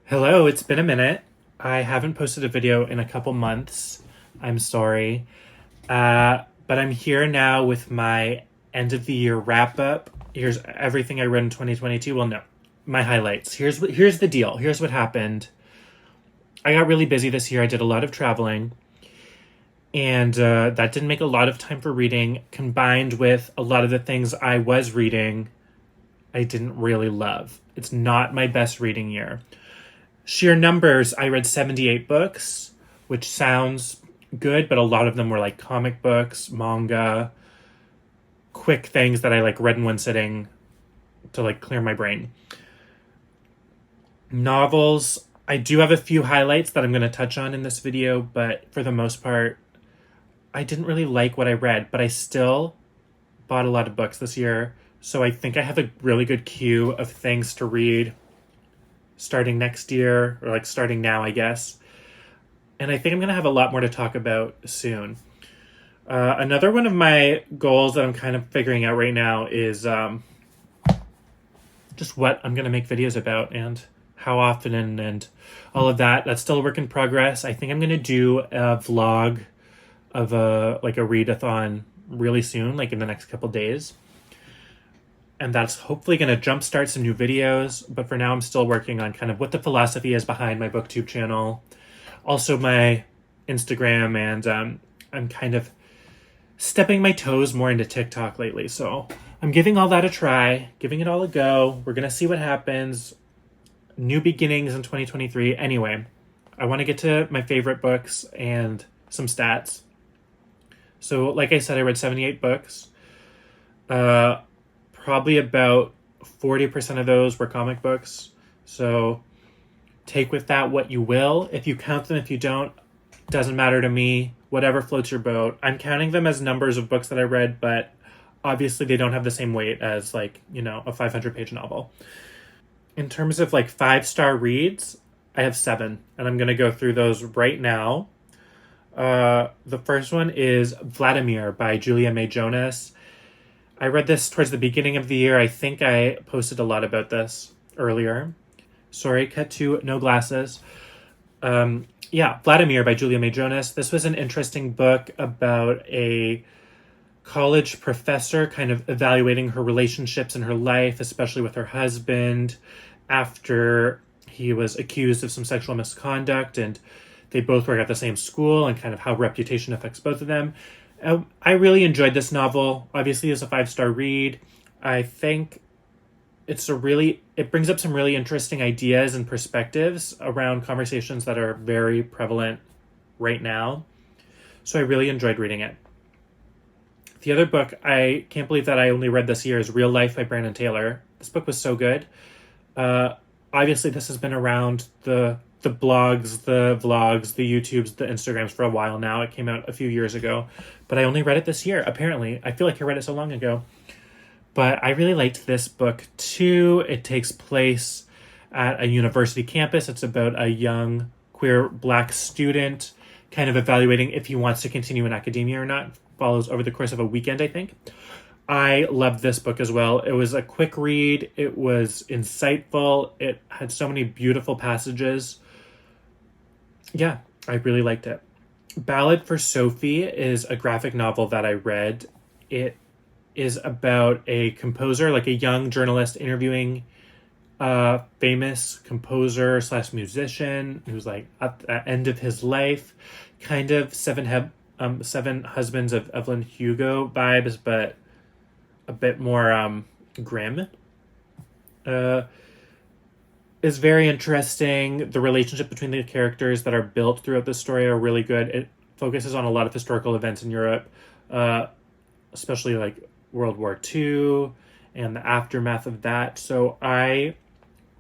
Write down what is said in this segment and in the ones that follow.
Hello, it's been a minute. I haven't posted a video in a couple months. I'm sorry. But I'm here now with my end of the year wrap up. Here's everything I read in 2022. Well, no, my highlights. Here's the deal. Here's what happened. I got really busy this year. I did a lot of traveling, and that didn't make a lot of time for reading, combined with a lot of the things I was reading I didn't really love. It's not my best reading year. Sheer numbers, I read 78 books, which sounds good, but a lot of them were like comic books, manga, quick things that I like read in one sitting to like clear my brain. Novels, I do have a few highlights that I'm going to touch on in this video, but for the most part, I didn't really like what I read, but I still bought a lot of books this year. So I think I have a really good queue of things to read starting next year, or like starting now, I guess. And I think I'm going to have a lot more to talk about soon. Another one of my goals that I'm kind of figuring out right now is just what I'm going to make videos about and how often and all of that. That's still a work in progress. I think I'm going to do a vlog of a readathon really soon, like in the next couple days. And that's hopefully going to jumpstart some new videos. But for now, I'm still working on kind of what the philosophy is behind my BookTube channel. Also, my Instagram, and I'm kind of stepping my toes more into TikTok lately. So I'm giving all that a try, giving it all a go. We're going to see what happens. New beginnings in 2023. Anyway, I want to get to my favorite books and some stats. So, like I said, I read 78 books. Probably about 40% of those were comic books. So take with that what you will. If you count them, if you don't, doesn't matter to me. Whatever floats your boat. I'm counting them as numbers of books that I read, but obviously they don't have the same weight as a 500-page novel. In terms of 5-star reads, I have 7, and I'm going to go through those right now. The first one is Vladimir by Julia May Jonas. I read this towards the beginning of the year. I think I posted a lot about this earlier. Sorry, cut to no glasses. Vladimir by Julia May Jonas. This was an interesting book about a college professor kind of evaluating her relationships in her life, especially with her husband, after he was accused of some sexual misconduct, and they both work at the same school, and kind of how reputation affects both of them. I really enjoyed this novel. Obviously, it's a 5-star read. I think it brings up some really interesting ideas and perspectives around conversations that are very prevalent right now. So I really enjoyed reading it. The other book, I can't believe that I only read this year, is Real Life by Brandon Taylor. This book was so good. Obviously, this has been around the blogs, the vlogs, the YouTubes, the Instagrams for a while now. It came out a few years ago, but I only read it this year, apparently. I feel like I read it so long ago. But I really liked this book, too. It takes place at a university campus. It's about a young queer Black student kind of evaluating if he wants to continue in academia or not. Follows over the course of a weekend, I think. I loved this book as well. It was a quick read. It was insightful. It had so many beautiful passages. Yeah, I really liked it. Ballad for Sophie is a graphic novel that I read. It is about a composer, like a young journalist interviewing a famous composer / musician who's like at the end of his life. Kind of Seven Husbands of Evelyn Hugo vibes, but a bit more grim. Is very interesting. The relationship between the characters that are built throughout the story are really good. It focuses on a lot of historical events in Europe, especially like World War II and the aftermath of that. So I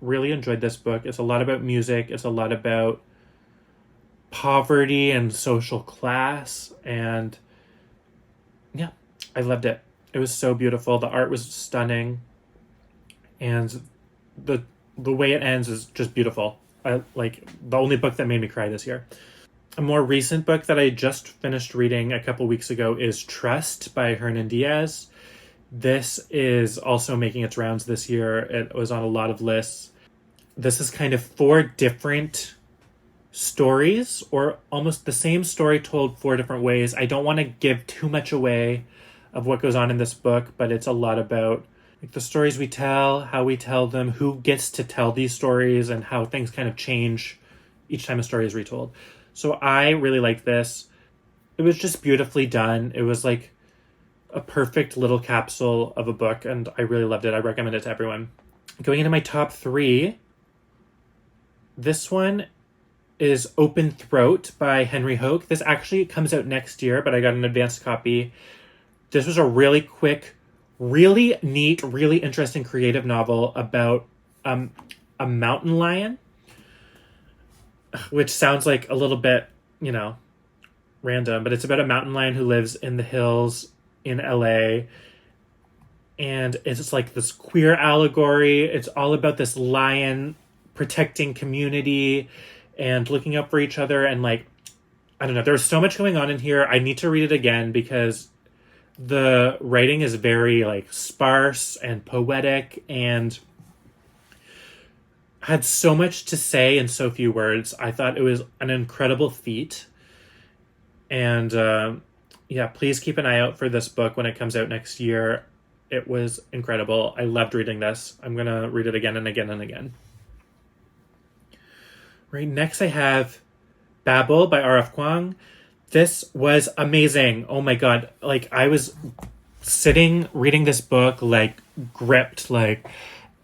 really enjoyed this book. It's a lot about music. It's a lot about poverty and social class. And yeah, I loved it. It was so beautiful. The art was stunning. And the way it ends is just beautiful. The only book that made me cry this year. A more recent book that I just finished reading a couple weeks ago is Trust by Hernan Diaz. This is also making its rounds this year. It was on a lot of lists. this is kind of 4 different stories, or almost the same story told 4 different ways. I don't want to give too much away of what goes on in this book, but it's a lot about like the stories we tell, how we tell them, who gets to tell these stories, and how things kind of change each time a story is retold. So I really liked this. It was just beautifully done. It was like a perfect little capsule of a book, and I really loved it. I recommend it to everyone. Going into my top 3, this one is Open Throat by Henry Hoke. This actually comes out next year, but I got an advanced copy. This was a really quick, really neat, really interesting creative novel about a mountain lion, which sounds like a little bit, random, but it's about a mountain lion who lives in the hills in LA. And it's like this queer allegory. It's all about this lion protecting community and looking out for each other. And like, I don't know, there's so much going on in here. I need to read it again because the writing is very like sparse and poetic and had so much to say in so few words. I thought it was an incredible feat. And please keep an eye out for this book when it comes out next year. It was incredible. I loved reading this. I'm going to read it again and again and again. Right, next I have Babel by R.F. Kuang. This was amazing. Oh my god. Like, I was sitting reading this book, like, gripped, like,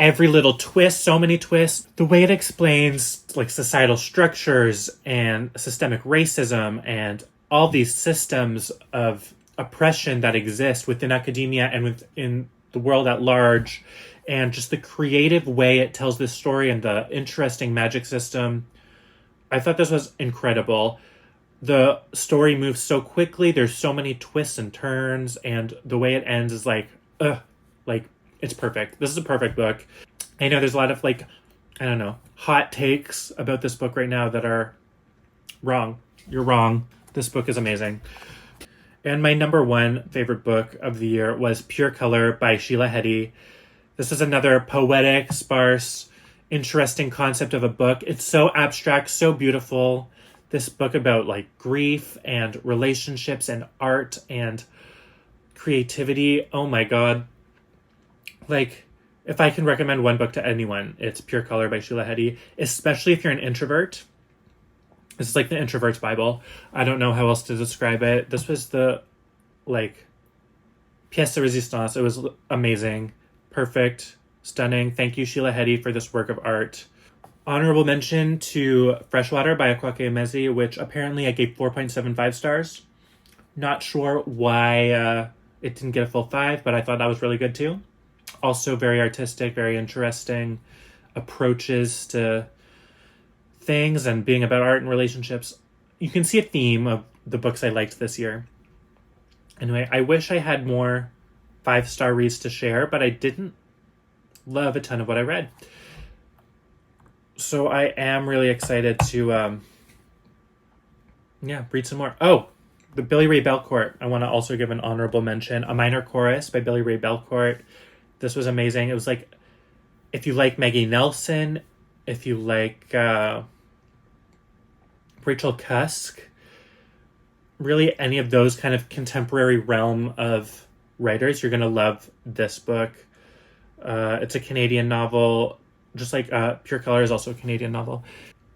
every little twist, so many twists. The way it explains, like, societal structures and systemic racism and all these systems of oppression that exist within academia and within the world at large, and just the creative way it tells this story and the interesting magic system. I thought this was incredible. The story moves so quickly. There's so many twists and turns, and the way it ends is like it's perfect. This is a perfect book. I know there's a lot of like, I don't know, hot takes about this book right now that are wrong. You're wrong. This book is amazing. And my number 1 favorite book of the year was Pure Color by Sheila Heti. This is another poetic, sparse, interesting concept of a book. It's so abstract, so beautiful. This book about like grief and relationships and art and creativity. Oh my god. Like, if I can recommend one book to anyone, it's Pure Color by Sheila Heti, especially if you're an introvert. This is like the introvert's Bible. I don't know how else to describe it. This was the, like, pièce de résistance. It was amazing. Perfect. Stunning. Thank you, Sheila Heti, for this work of art. Honorable mention to Freshwater by Akwaeke Emezi, which apparently I gave 4.75 stars. Not sure why it didn't get a full 5, but I thought that was really good too. Also very artistic, very interesting approaches to things and being about art and relationships. You can see a theme of the books I liked this year. Anyway, I wish I had more 5-star reads to share, but I didn't love a ton of what I read. So I am really excited to read some more. Oh, the Billy Ray Belcourt. I want to also give an honorable mention. A Minor Chorus by Billy Ray Belcourt. This was amazing. It was like, if you like Maggie Nelson, if you like Rachel Cusk, really any of those kind of contemporary realm of writers, you're going to love this book. It's a Canadian novel, just like Pure Color is also a Canadian novel.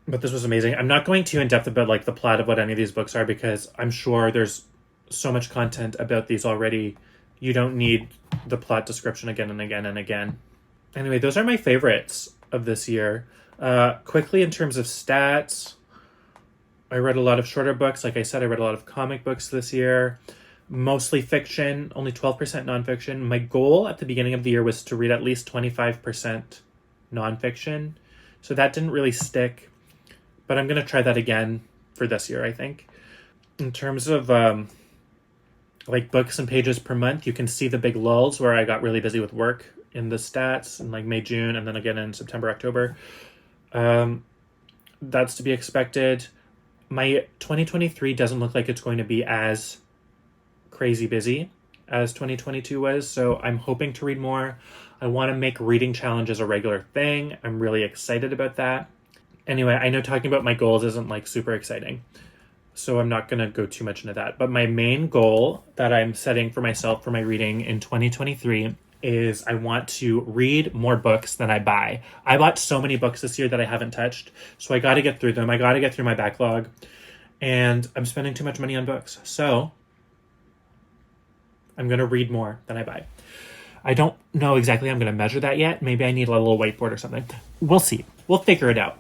But this was amazing. I'm not going too in-depth about like the plot of what any of these books are, because I'm sure there's so much content about these already. You don't need the plot description again and again and again. Anyway, those are my favorites of this year. Quickly, in terms of stats, I read a lot of shorter books. Like I said, I read a lot of comic books this year. Mostly fiction, only 12% nonfiction. My goal at the beginning of the year was to read at least 25% nonfiction. So that didn't really stick. But I'm going to try that again for this year, I think. In terms of like books and pages per month, you can see the big lulls where I got really busy with work in the stats in like May, June, and then again in September, October. That's to be expected. My 2023 doesn't look like it's going to be as crazy busy as 2022 was, so I'm hoping to read more. I want to make reading challenges a regular thing. I'm really excited about that. Anyway, I know talking about my goals isn't like super exciting, so I'm not going to go too much into that. But my main goal that I'm setting for myself for my reading in 2023 is I want to read more books than I buy. I bought so many books this year that I haven't touched, so I got to get through them. I got to get through my backlog, and I'm spending too much money on books. So I'm going to read more than I buy. I don't know exactly how I'm going to measure that yet. Maybe I need a little whiteboard or something. We'll see. We'll figure it out.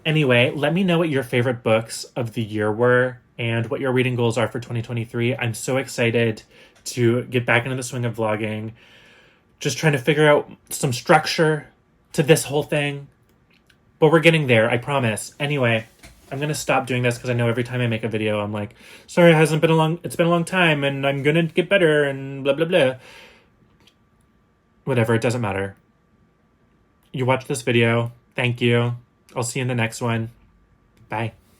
Anyway, let me know what your favorite books of the year were and what your reading goals are for 2023. I'm so excited to get back into the swing of vlogging. Just trying to figure out some structure to this whole thing. But we're getting there, I promise. Anyway, I'm going to stop doing this because I know every time I make a video, I'm like, sorry, it's been a long time and I'm going to get better and blah, blah, blah. Whatever, it doesn't matter. You watched this video. Thank you. I'll see you in the next one. Bye.